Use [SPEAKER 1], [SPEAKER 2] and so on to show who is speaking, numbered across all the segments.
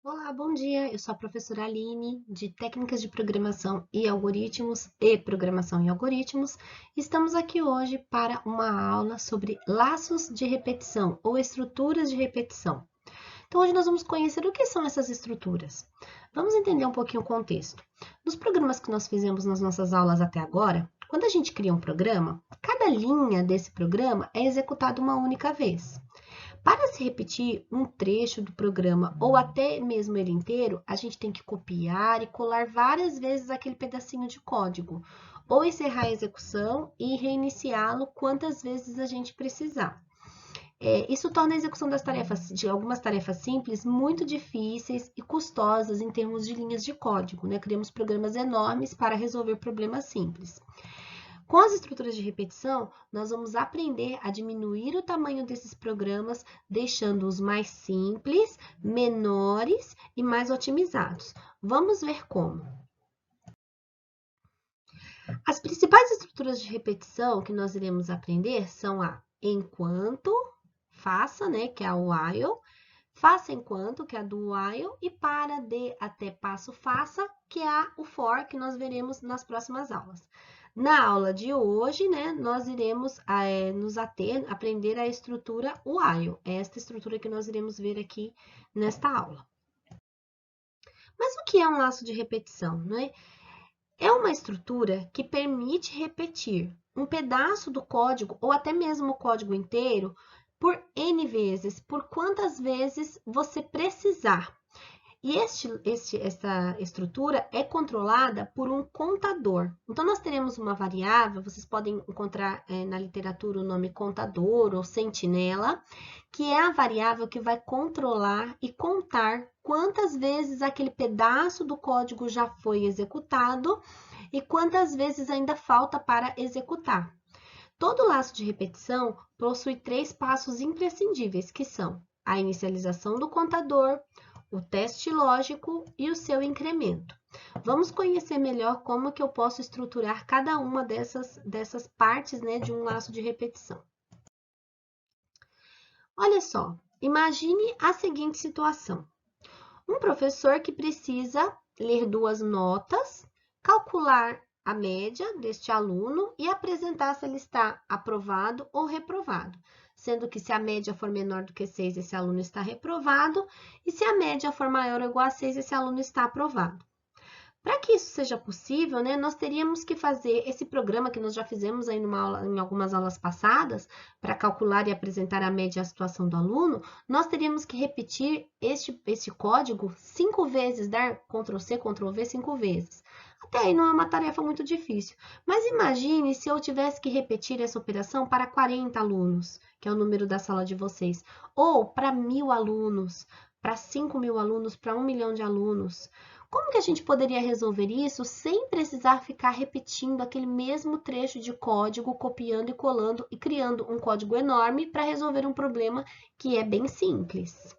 [SPEAKER 1] Olá, bom dia. Eu sou a professora Aline, de Técnicas de Programação e Algoritmos e Programação em Algoritmos. Estamos aqui hoje para uma aula sobre laços de repetição ou estruturas de repetição. Então, hoje nós vamos conhecer o que são essas estruturas. Vamos entender um pouquinho o contexto. Nos programas que nós fizemos nas nossas aulas até agora, quando a gente cria um programa, cada linha desse programa é executada uma única vez. Para se repetir um trecho do programa ou até mesmo ele inteiro, a gente tem que copiar e colar várias vezes aquele pedacinho de código, ou encerrar a execução e reiniciá-lo quantas vezes a gente precisar. Isso torna a execução das tarefas, de algumas tarefas simples, muito difíceis e custosas em termos de linhas de código, né? Criamos programas enormes para resolver problemas simples. Com as estruturas de repetição, nós vamos aprender a diminuir o tamanho desses programas, deixando-os mais simples, menores e mais otimizados. Vamos ver como. As principais estruturas de repetição que nós iremos aprender são a enquanto, faça, né, que é a while, faça enquanto, que é a do while, e para, de, até, passo, faça, que é a o for, que nós veremos nas próximas aulas. Na aula de hoje, né, nós iremos aprender a estrutura while, é esta estrutura que nós iremos ver aqui nesta aula. Mas o que é um laço de repetição, né? É uma estrutura que permite repetir um pedaço do código ou até mesmo o código inteiro por N vezes, por quantas vezes você precisar. E essa estrutura é controlada por um contador. Então, nós teremos uma variável, vocês podem encontrar na literatura o nome contador ou sentinela, que é a variável que vai controlar e contar quantas vezes aquele pedaço do código já foi executado e quantas vezes ainda falta para executar. Todo laço de repetição possui três passos imprescindíveis, que são a inicialização do contador, o teste lógico e o seu incremento. Vamos conhecer melhor como que eu posso estruturar cada uma dessas partes, né, de um laço de repetição. Olha só, imagine a seguinte situação. Um professor que precisa ler duas notas, calcular a média deste aluno e apresentar se ele está aprovado ou reprovado, sendo que se a média for menor do que 6, esse aluno está reprovado, e se a média for maior ou igual a 6, esse aluno está aprovado. Para que isso seja possível, né, nós teríamos que fazer esse programa que nós já fizemos aí em algumas aulas passadas, para calcular e apresentar a média e a situação do aluno, nós teríamos que repetir este código 5 vezes, dar Ctrl+C, Ctrl+V 5 vezes. Até aí não é uma tarefa muito difícil. Mas imagine se eu tivesse que repetir essa operação para 40 alunos, que é o número da sala de vocês, ou para 1.000 alunos, para 5.000 alunos, para 1 milhão de alunos. Como que a gente poderia resolver isso sem precisar ficar repetindo aquele mesmo trecho de código, copiando e colando e criando um código enorme para resolver um problema que é bem simples?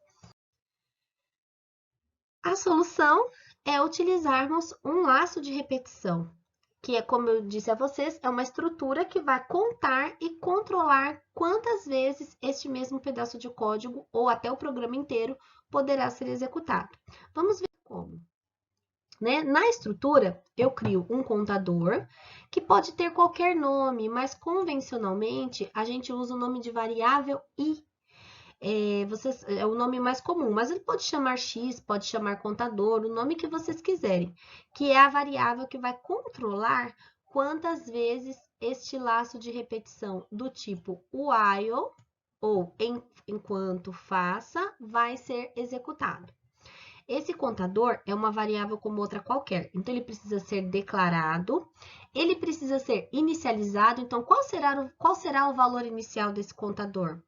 [SPEAKER 1] A solução é utilizarmos um laço de repetição, que é, como eu disse a vocês, é uma estrutura que vai contar e controlar quantas vezes este mesmo pedaço de código ou até o programa inteiro poderá ser executado. Vamos ver como. Né? Na estrutura, eu crio um contador, que pode ter qualquer nome, mas convencionalmente a gente usa o nome de variável i. É o nome mais comum, mas ele pode chamar x, pode chamar contador, o nome que vocês quiserem, que é a variável que vai controlar quantas vezes este laço de repetição do tipo while, ou enquanto faça, vai ser executado. Esse contador é uma variável como outra qualquer, então ele precisa ser declarado, ele precisa ser inicializado, então qual será o valor inicial desse contador?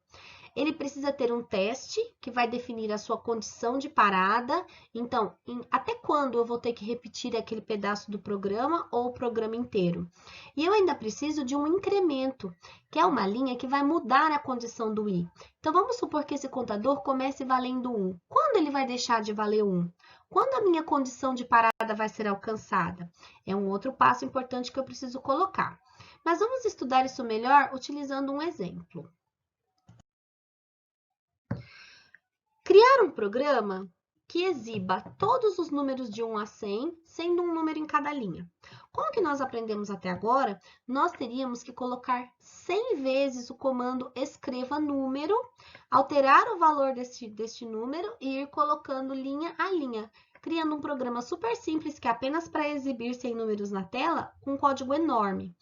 [SPEAKER 1] Ele precisa ter um teste que vai definir a sua condição de parada. Então, até quando eu vou ter que repetir aquele pedaço do programa ou o programa inteiro? E eu ainda preciso de um incremento, que é uma linha que vai mudar a condição do i. Então, vamos supor que esse contador comece valendo 1. Quando ele vai deixar de valer 1? Quando a minha condição de parada vai ser alcançada? É um outro passo importante que eu preciso colocar. Mas vamos estudar isso melhor utilizando um exemplo. Criar um programa que exiba todos os números de 1 a 100, sendo um número em cada linha. Como que nós aprendemos até agora, nós teríamos que colocar 100 vezes o comando escreva número, alterar o valor deste número e ir colocando linha a linha, criando um programa super simples que é apenas para exibir 100 números na tela, com um código enorme.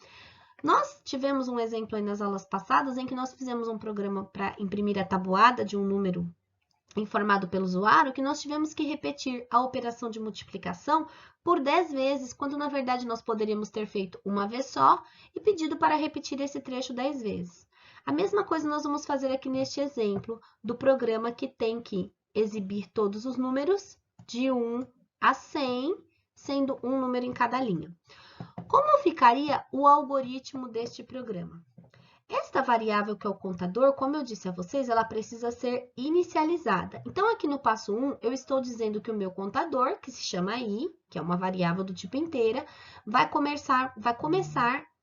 [SPEAKER 1] Nós tivemos um exemplo aí nas aulas passadas em que nós fizemos um programa para imprimir a tabuada de um número informado pelo usuário, que nós tivemos que repetir a operação de multiplicação por 10 vezes, quando na verdade nós poderíamos ter feito uma vez só e pedido para repetir esse trecho 10 vezes. A mesma coisa nós vamos fazer aqui neste exemplo do programa que tem que exibir todos os números de 1 a 100, sendo um número em cada linha. Como ficaria o algoritmo deste programa? Esta variável que é o contador, como eu disse a vocês, ela precisa ser inicializada. Então, aqui no passo 1, eu estou dizendo que o meu contador, que se chama i, que é uma variável do tipo inteira, vai começar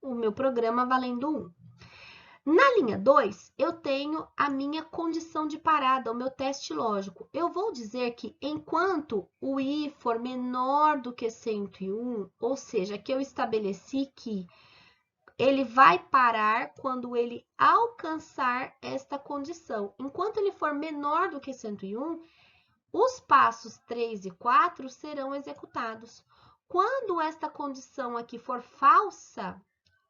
[SPEAKER 1] o meu programa valendo 1. Na linha 2, eu tenho a minha condição de parada, o meu teste lógico. Eu vou dizer que enquanto o i for menor do que 101, ou seja, que eu estabeleci que ele vai parar quando ele alcançar esta condição. Enquanto ele for menor do que 101, os passos 3 e 4 serão executados. Quando esta condição aqui for falsa,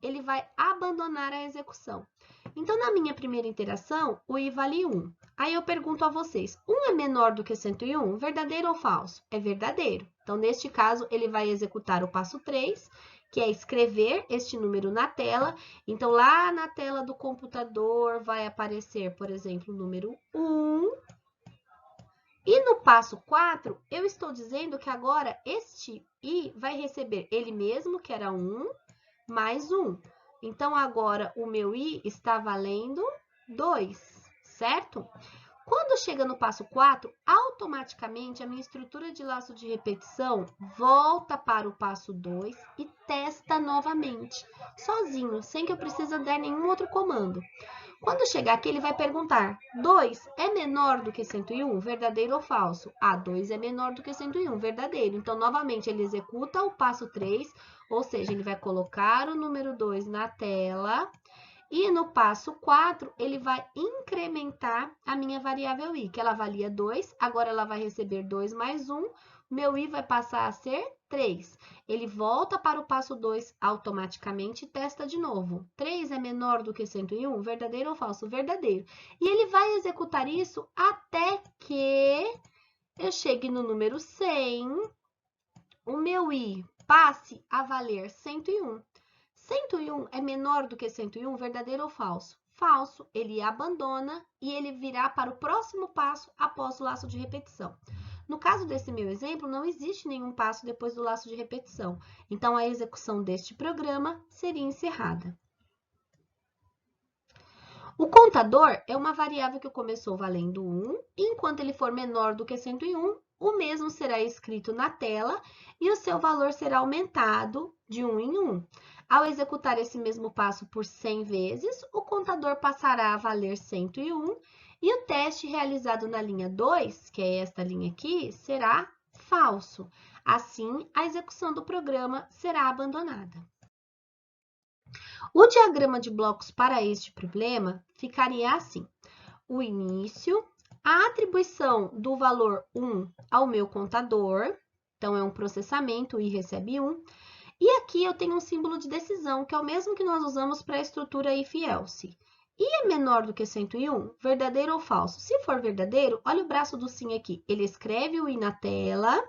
[SPEAKER 1] ele vai abandonar a execução. Então, na minha primeira interação, o i vale 1. Aí eu pergunto a vocês, 1 é menor do que 101? Verdadeiro ou falso? É verdadeiro. Então, neste caso, ele vai executar o passo 3, que é escrever este número na tela. Então, lá na tela do computador vai aparecer, por exemplo, o número 1. E no passo 4, eu estou dizendo que agora este i vai receber ele mesmo, que era 1, mais 1. Então, agora o meu i está valendo 2, certo? Quando chega no passo 4, automaticamente a minha estrutura de laço de repetição volta para o passo 2 e testa novamente, sozinho, sem que eu precise dar nenhum outro comando. Quando chegar aqui, ele vai perguntar, 2 é menor do que 101? Verdadeiro ou falso? Ah, 2 é menor do que 101, verdadeiro. Então, novamente, ele executa o passo 3, ou seja, ele vai colocar o número 2 na tela. E no passo 4, ele vai incrementar a minha variável i, que ela valia 2, agora ela vai receber 2 mais 1, meu i vai passar a ser 3. Ele volta para o passo 2 automaticamente e testa de novo. 3 é menor do que 101? Verdadeiro ou falso? Verdadeiro. E ele vai executar isso até que eu chegue no número 100, o meu i passe a valer 101. 101 é menor do que 101, verdadeiro ou falso? Falso, ele abandona e ele virá para o próximo passo após o laço de repetição. No caso desse meu exemplo, não existe nenhum passo depois do laço de repetição. Então, a execução deste programa seria encerrada. O contador é uma variável que começou valendo 1, e enquanto ele for menor do que 101, o mesmo será escrito na tela e o seu valor será aumentado de 1 em 1. Ao executar esse mesmo passo por 100 vezes, o contador passará a valer 101 e o teste realizado na linha 2, que é esta linha aqui, será falso. Assim, a execução do programa será abandonada. O diagrama de blocos para este problema ficaria assim: o início, a atribuição do valor 1 ao meu contador, então é um processamento, i recebe 1, e aqui eu tenho um símbolo de decisão, que é o mesmo que nós usamos para a estrutura if-else. I é menor do que 101? Verdadeiro ou falso? Se for verdadeiro, olha o braço do sim aqui. Ele escreve o i na tela,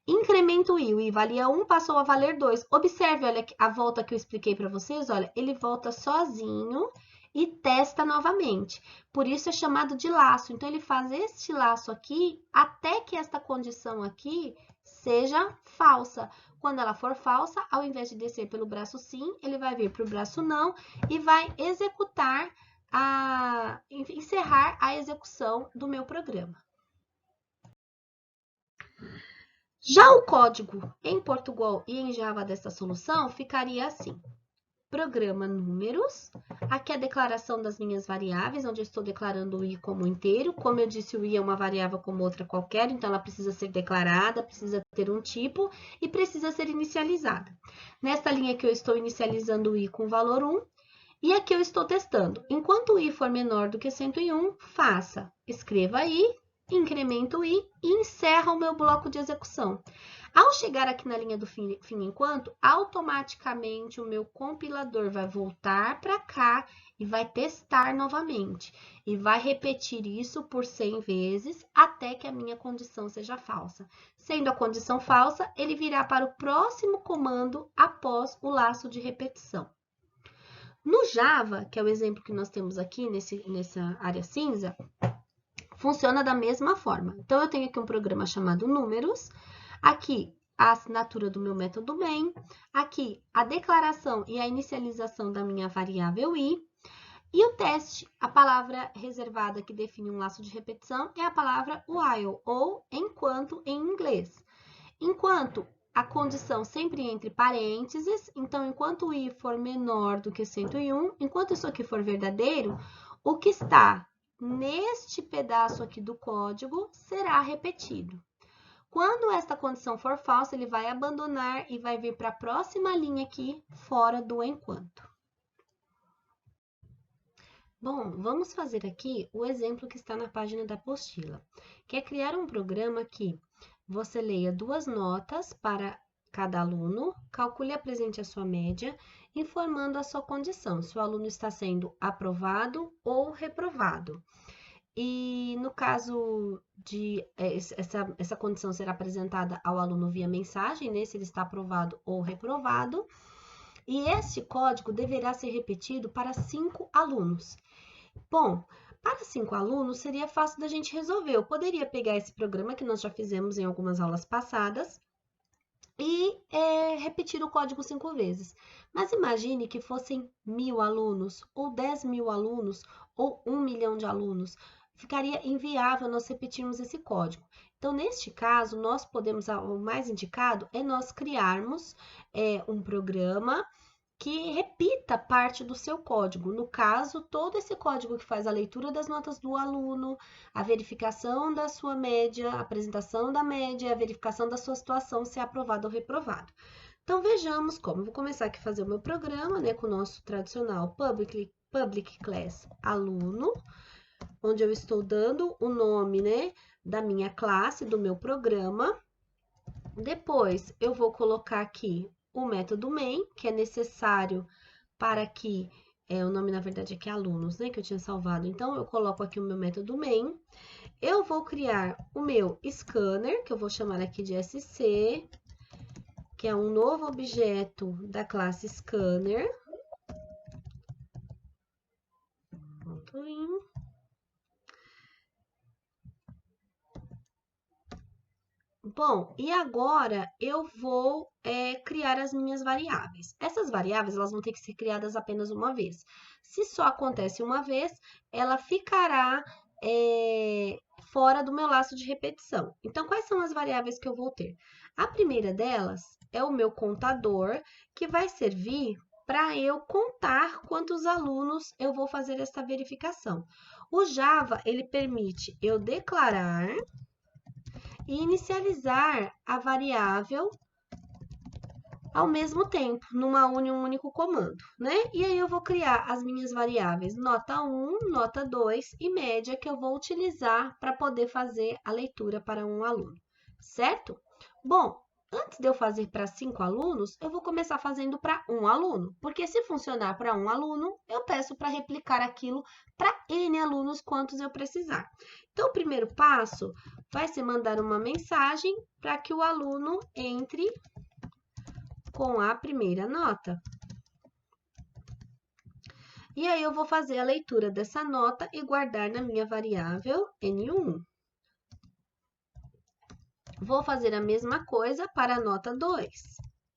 [SPEAKER 1] incrementa o i valia 1, passou a valer 2. Observe, olha, a volta que eu expliquei para vocês, olha, ele volta sozinho e testa novamente. Por isso é chamado de laço. Então, ele faz este laço aqui até que esta condição aqui seja falsa. Quando ela for falsa, ao invés de descer pelo braço sim, ele vai vir para o braço não e vai executar, encerrar a execução do meu programa. Já o código em Portugal e em Java dessa solução ficaria assim. programa números. Aqui a declaração das minhas variáveis, onde eu estou declarando o i como inteiro. Como eu disse, o i é uma variável como outra qualquer, então ela precisa ser declarada, precisa ter um tipo e precisa ser inicializada. Nesta linha aqui eu estou inicializando o i com o valor 1. E aqui eu estou testando. Enquanto o i for menor do que 101, escreva i, incrementa o i e encerra o meu bloco de execução. Ao chegar aqui na linha do fim enquanto, automaticamente o meu compilador vai voltar para cá e vai testar novamente. E vai repetir isso por 100 vezes até que a minha condição seja falsa. Sendo a condição falsa, ele virá para o próximo comando após o laço de repetição. No Java, que é o exemplo que nós temos aqui nessa área cinza, funciona da mesma forma. Então, eu tenho aqui um programa chamado números, aqui a assinatura do meu método main, aqui a declaração e a inicialização da minha variável i, e o teste, a palavra reservada que define um laço de repetição é a palavra while, ou enquanto em inglês. Enquanto a condição sempre entre parênteses, então, enquanto o i for menor do que 101, enquanto isso aqui for verdadeiro, o que está neste pedaço aqui do código será repetido. Quando esta condição for falsa, ele vai abandonar e vai vir para a próxima linha aqui, fora do enquanto. Bom, vamos fazer aqui o exemplo que está na página da apostila, que é criar um programa que você leia 2 notas para cada aluno, calcule e apresente a sua média, informando a sua condição, se o aluno está sendo aprovado ou reprovado. E no caso de essa condição será apresentada ao aluno via mensagem, né, se ele está aprovado ou reprovado. E este código deverá ser repetido para 5 alunos. Bom, para 5 alunos seria fácil da gente resolver. Eu poderia pegar esse programa que nós já fizemos em algumas aulas passadas e repetir o código 5 vezes. Mas imagine que fossem 1.000 alunos, ou 10.000 alunos, ou 1 milhão de alunos. Ficaria inviável nós repetirmos esse código. Então, neste caso, nós podemos, o mais indicado é nós criarmos um programa que repita parte do seu código. No caso, todo esse código que faz a leitura das notas do aluno, a verificação da sua média, a apresentação da média, a verificação da sua situação, se é aprovado ou reprovado. Então, vejamos como. Vou começar aqui a fazer o meu programa, né, com o nosso tradicional public class aluno, onde eu estou dando o nome, né, da minha classe, do meu programa. Depois, eu vou colocar aqui o método main, que é necessário para que, o nome na verdade aqui é alunos, né, que eu tinha salvado. Então, eu coloco aqui o meu método main. Eu vou criar o meu scanner, que eu vou chamar aqui de SC, que é um novo objeto da classe scanner. Bom, e agora eu vou criar as minhas variáveis. Essas variáveis, elas vão ter que ser criadas apenas uma vez. Se só acontece uma vez, ela ficará fora do meu laço de repetição. Então, quais são as variáveis que eu vou ter? A primeira delas é o meu contador, que vai servir para eu contar quantos alunos eu vou fazer essa verificação. O Java, ele permite eu declarar e inicializar a variável ao mesmo tempo, em um único comando, né? E aí eu vou criar as minhas variáveis nota 1, nota 2 e média, que eu vou utilizar para poder fazer a leitura para um aluno, certo? Bom, antes de eu fazer para 5 alunos, eu vou começar fazendo para um aluno, porque se funcionar para um aluno, eu peço para replicar aquilo para N alunos, quantos eu precisar. Então, o primeiro passo vai ser mandar uma mensagem para que o aluno entre com a primeira nota. E aí, eu vou fazer a leitura dessa nota e guardar na minha variável N1. Vou fazer a mesma coisa para a nota 2.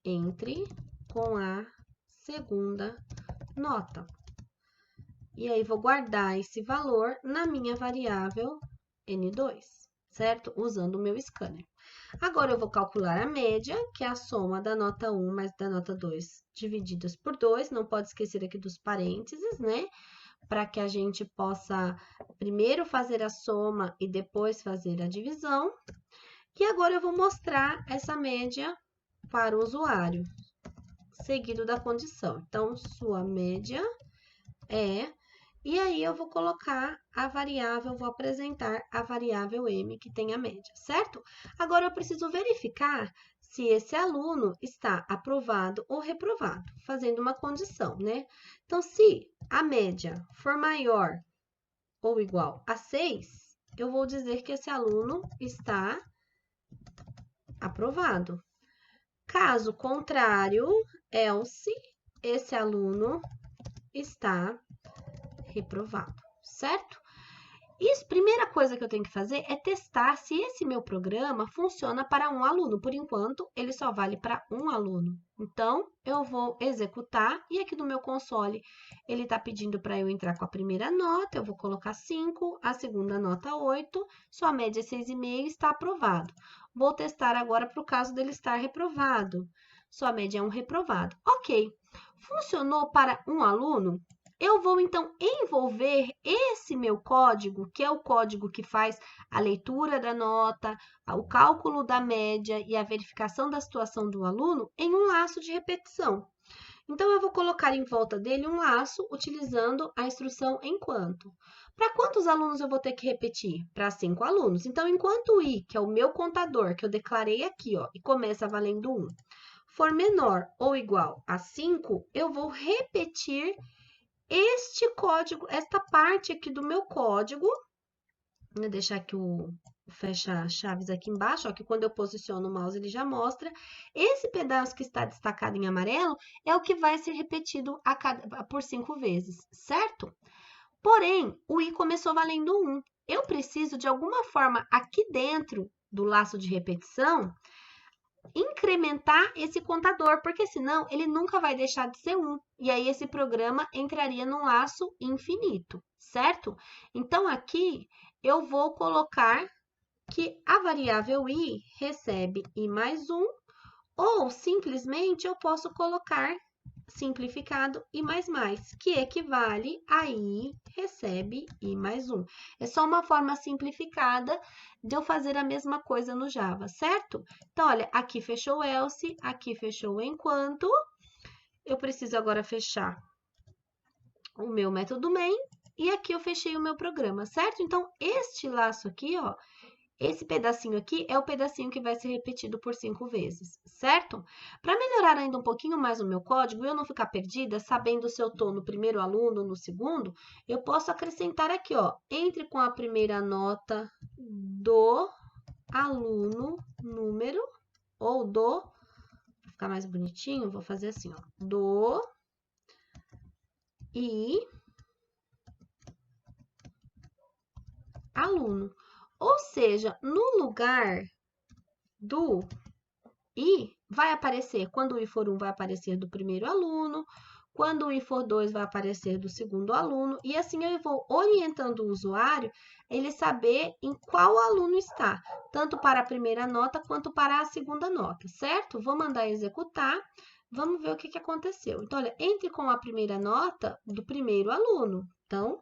[SPEAKER 1] Entre com a segunda nota. E aí, vou guardar esse valor na minha variável N2, certo? Usando o meu scanner. Agora, eu vou calcular a média, que é a soma da nota 1 mais da nota 2 divididas por 2. Não pode esquecer aqui dos parênteses, né? Para que a gente possa primeiro fazer a soma e depois fazer a divisão. E agora, eu vou mostrar essa média para o usuário, seguido da condição. Então, sua média é... E aí, eu vou colocar a variável, vou apresentar a variável m, que tem a média, certo? Agora, eu preciso verificar se esse aluno está aprovado ou reprovado, fazendo uma condição, né? Então, se a média for maior ou igual a 6, eu vou dizer que esse aluno está aprovado. Caso contrário, else, esse aluno está reprovado, certo? Isso, primeira coisa que eu tenho que fazer é testar se esse meu programa funciona para um aluno. Por enquanto, ele só vale para um aluno. Então, eu vou executar e aqui no meu console, ele está pedindo para eu entrar com a primeira nota, eu vou colocar 5, a segunda nota 8, sua média é 6,5, está aprovado. Vou testar agora para o caso dele estar reprovado. Sua média é um reprovado. Ok, funcionou para um aluno? Eu vou, então, envolver esse meu código, que é o código que faz a leitura da nota, o cálculo da média e a verificação da situação do aluno, em um laço de repetição. Então, eu vou colocar em volta dele um laço utilizando a instrução enquanto. Para quantos alunos eu vou ter que repetir? Para 5 alunos. Então, enquanto o i, que é o meu contador, que eu declarei aqui, ó, e começa valendo 1, for menor ou igual a 5, eu vou repetir este código, esta parte aqui do meu código, vou deixar aqui o fecha-chaves aqui embaixo, ó, que quando eu posiciono o mouse ele já mostra. Esse pedaço que está destacado em amarelo é o que vai ser repetido por 5 vezes, certo? Porém, o i começou valendo 1. Eu preciso, de alguma forma, aqui dentro do laço de repetição, incrementar esse contador, porque senão ele nunca vai deixar de ser 1. E aí esse programa entraria num laço infinito, certo? Então, aqui eu vou colocar que a variável i recebe i mais 1, ou simplesmente eu posso colocar simplificado i mais, que equivale a i recebe i mais 1. É só uma forma simplificada de eu fazer a mesma coisa no Java, certo? Então, olha, aqui fechou o else, aqui fechou o enquanto. Eu preciso agora fechar o meu método main e aqui eu fechei o meu programa, certo? Então, este laço aqui, ó, esse pedacinho aqui é o pedacinho que vai ser repetido por 5 vezes, certo? Para melhorar ainda um pouquinho mais o meu código e eu não ficar perdida, sabendo se eu estou no primeiro aluno ou no segundo, eu posso acrescentar aqui, ó, entre com a primeira nota do aluno número, ou do, para ficar mais bonitinho, vou fazer assim, ó, do e aluno. Ou seja, no lugar do i, vai aparecer, quando o i for 1, vai aparecer do primeiro aluno, quando o i for 2, vai aparecer do segundo aluno, e assim eu vou orientando o usuário, ele saber em qual aluno está, tanto para a primeira nota quanto para a segunda nota, certo? Vou mandar executar, vamos ver o que aconteceu. Então, olha, entre com a primeira nota do primeiro aluno. Então,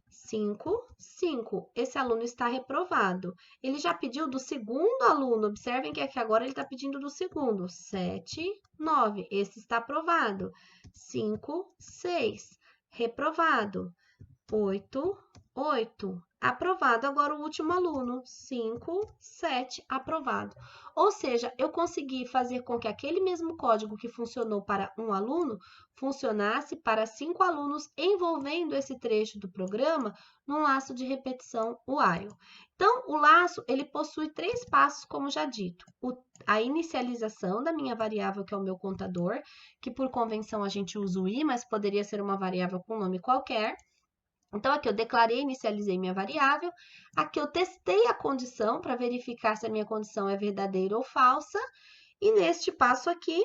[SPEAKER 1] 5, 5. Esse aluno está reprovado. Ele já pediu do segundo aluno. Observem que aqui agora ele está pedindo do segundo. 7, 9. Esse está aprovado. 5, 6. Reprovado. 8, 8. Aprovado. Agora o último aluno. 5, 7. Aprovado. Ou seja, eu consegui fazer com que aquele mesmo código que funcionou para um aluno funcionasse para 5 alunos, envolvendo esse trecho do programa num laço de repetição while. Então, o laço, ele possui 3 passos, como já dito. A inicialização da minha variável, que é o meu contador, que por convenção a gente usa o i, mas poderia ser uma variável com nome qualquer. Então, aqui eu declarei, inicializei minha variável. Aqui eu testei a condição para verificar se a minha condição é verdadeira ou falsa. E neste passo aqui,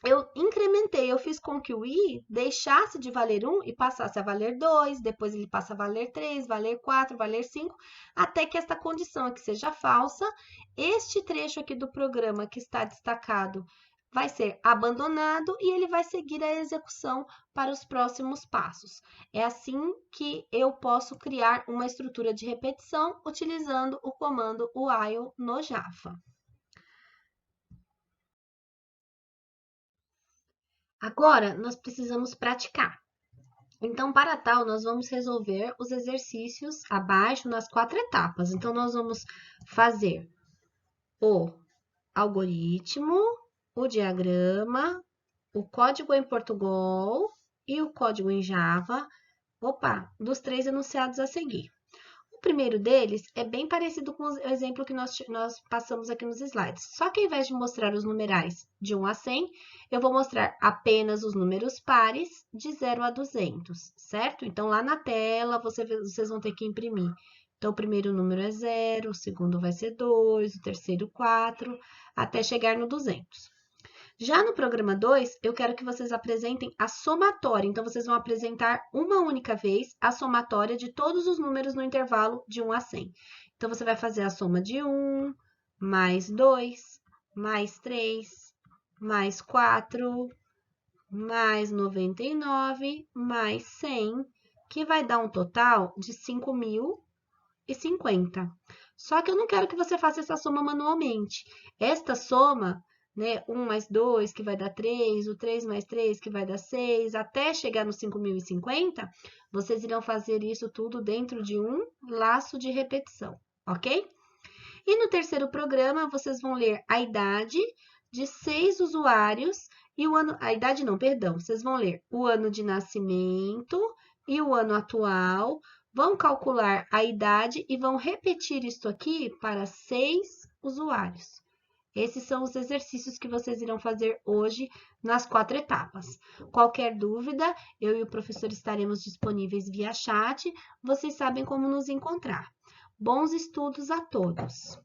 [SPEAKER 1] eu incrementei, eu fiz com que o i deixasse de valer 1 e passasse a valer 2, depois ele passa a valer 3, valer 4, valer 5, até que esta condição aqui seja falsa. Este trecho aqui do programa que está destacado vai ser abandonado e ele vai seguir a execução para os próximos passos. É assim que eu posso criar uma estrutura de repetição utilizando o comando while no Java. Agora, nós precisamos praticar. Então, para tal, nós vamos resolver os exercícios abaixo nas 4 etapas. Então, nós vamos fazer o algoritmo, o diagrama, o código em Portugal e o código em Java, dos 3 enunciados a seguir. O primeiro deles é bem parecido com o exemplo que nós passamos aqui nos slides. Só que ao invés de mostrar os numerais de 1 a 100, eu vou mostrar apenas os números pares de 0 a 200, certo? Então, lá na tela, vocês vão ter que imprimir. Então, o primeiro número é 0, o segundo vai ser 2, o terceiro 4, até chegar no 200. Já no programa 2, eu quero que vocês apresentem a somatória. Então, vocês vão apresentar uma única vez a somatória de todos os números no intervalo de 1 a 100. Então, você vai fazer a soma de 1, mais 2, mais 3, mais 4, mais 99, mais 100, que vai dar um total de 5.050. Só que eu não quero que você faça essa soma manualmente. Esta soma, né, 1 mais 2, que vai dar 3, o 3 mais 3, que vai dar 6, até chegar no 5.050, vocês irão fazer isso tudo dentro de um laço de repetição, ok? E no terceiro programa, vocês vão ler a idade de 6 usuários e o ano... A idade não, perdão. Vocês vão ler o ano de nascimento e o ano atual, vão calcular a idade e vão repetir isto aqui para 6 usuários. Esses são os exercícios que vocês irão fazer hoje nas 4 etapas. Qualquer dúvida, eu e o professor estaremos disponíveis via chat. Vocês sabem como nos encontrar. Bons estudos a todos!